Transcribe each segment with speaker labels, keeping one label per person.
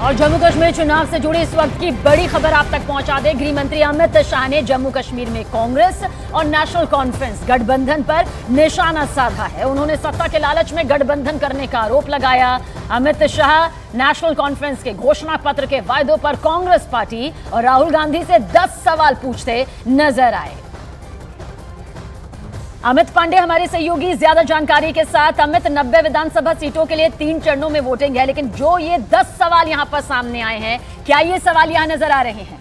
Speaker 1: और जम्मू कश्मीर चुनाव से जुड़ी इस वक्त की बड़ी खबर आप तक पहुंचा दे। गृह मंत्री अमित शाह ने जम्मू कश्मीर में कांग्रेस और नेशनल कॉन्फ्रेंस गठबंधन पर निशाना साधा है। उन्होंने सत्ता के लालच में गठबंधन करने का आरोप लगाया। अमित शाह नेशनल कॉन्फ्रेंस के घोषणा पत्र के वायदों पर कांग्रेस पार्टी और राहुल गांधी से 10 सवाल पूछते नजर आए। अमित पांडे हमारे सहयोगी ज्यादा जानकारी के साथ। अमित, 90 विधानसभा सीटों के लिए 3 चरणों में वोटिंग है, लेकिन जो ये 10 सवाल यहां पर सामने आए हैं, क्या ये सवाल यहां नजर आ रहे हैं?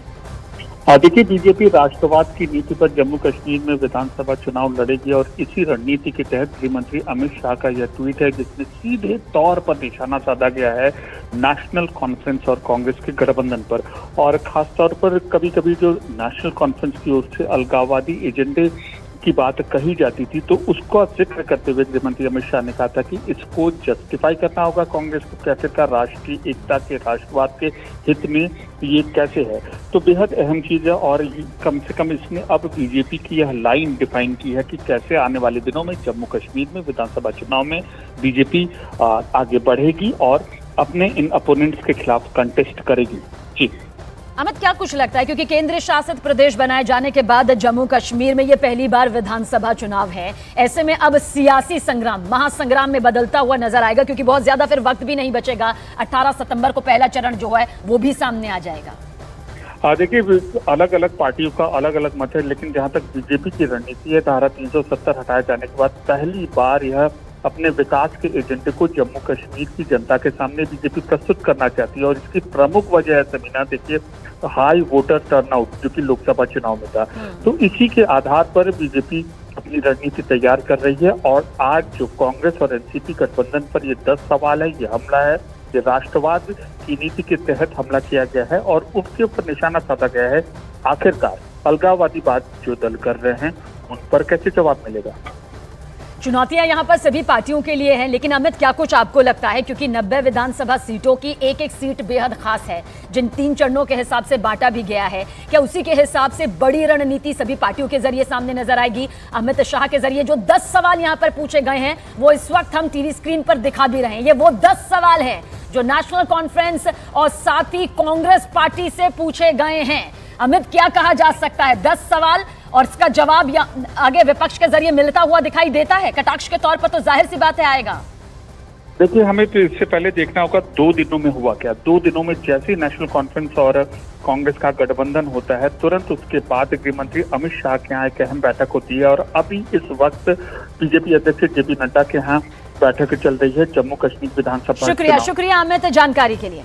Speaker 2: देखिए, बीजेपी राष्ट्रवाद की नीति पर जम्मू कश्मीर में विधानसभा चुनाव लड़ेगी और इसी रणनीति के तहत गृह मंत्री अमित शाह का यह ट्वीट है जिसमें सीधे तौर पर निशाना साधा गया है नेशनल कॉन्फ्रेंस और कांग्रेस के गठबंधन पर। और खासतौर पर कभी कभी जो नेशनल कॉन्फ्रेंस की ओर से अलगाववादी एजेंडे की बात कही जाती थी, तो उसका जिक्र करते हुए गृह मंत्री अमित शाह ने कहा था कि इसको जस्टिफाई करना होगा कांग्रेस को, कैसे का राष्ट्रीय एकता के राष्ट्रवाद के हित में ये कैसे है। तो बेहद अहम चीज है और कम से कम इसने अब बीजेपी की यह लाइन डिफाइन की है कि कैसे आने वाले दिनों में जम्मू कश्मीर में विधानसभा चुनाव में बीजेपी आगे बढ़ेगी और अपने इन अपोनेंट्स के खिलाफ कंटेस्ट करेगी। जी
Speaker 1: अमित, क्या कुछ लगता है, क्योंकि केंद्र शासित प्रदेश बनाए जाने के बाद जम्मू कश्मीर में ये पहली बार विधानसभा चुनाव है, ऐसे में अब सियासी संग्राम महासंग्राम में बदलता हुआ नजर आएगा, क्योंकि बहुत ज्यादा फिर वक्त भी नहीं बचेगा। 18 सितंबर को पहला चरण जो है वो भी सामने आ जाएगा।
Speaker 2: देखिए, अलग अलग पार्टियों का अलग अलग मत है, लेकिन जहां तक बीजेपी की रणनीति है, धारा 370 हटाए जाने के बाद पहली बार यह अपने विकास के एजेंडे को जम्मू कश्मीर की जनता के सामने बीजेपी प्रस्तुत करना चाहती है। और इसकी प्रमुख वजह है समीना, देखिए, हाई वोटर टर्नआउट जो कि लोकसभा चुनाव में था। तो इसी के आधार पर बीजेपी अपनी रणनीति तैयार कर रही है। और आज जो कांग्रेस और एनसीपी गठबंधन पर ये 10 सवाल है, ये हमला है, ये राष्ट्रवाद की नीति के तहत हमला किया गया है और उसके ऊपर निशाना साधा गया है। आखिरकार अलगाववादी बात जो दल कर रहे हैं उन पर कैसे जवाब मिलेगा?
Speaker 1: चुनौतियां यहां पर सभी पार्टियों के लिए हैं, लेकिन अमित, क्या कुछ आपको लगता है, क्योंकि 90 विधानसभा सीटों की एक एक सीट बेहद खास है, जिन 3 चरणों के हिसाब से बांटा भी गया है, क्या उसी के हिसाब से बड़ी रणनीति सभी पार्टियों के जरिए सामने नजर आएगी? अमित शाह के जरिए जो 10 सवाल यहां पर पूछे गए हैं वो इस वक्त हम टीवी स्क्रीन पर दिखा भी रहे हैं। ये वो 10 सवाल हैं जो नेशनल कॉन्फ्रेंस और साथ ही कांग्रेस पार्टी से पूछे गए हैं। अमित, क्या कहा जा सकता है? 10 सवाल और इसका जवाब आगे विपक्ष के जरिए मिलता हुआ दिखाई देता है? कटाक्ष के तौर पर तो जाहिर सी बात है आएगा।
Speaker 2: देखिए, हमें तो इससे पहले देखना होगा 2 दिनों में हुआ क्या। 2 दिनों में जैसे नेशनल कॉन्फ्रेंस और कांग्रेस का गठबंधन होता है, तुरंत उसके बाद गृह मंत्री अमित शाह के यहाँ एक अहम बैठक होती है। और अभी इस वक्त बीजेपी अध्यक्ष जेपी नड्डा के यहाँ बैठक चल रही है जम्मू कश्मीर विधानसभा।
Speaker 1: शुक्रिया अमित जानकारी के लिए।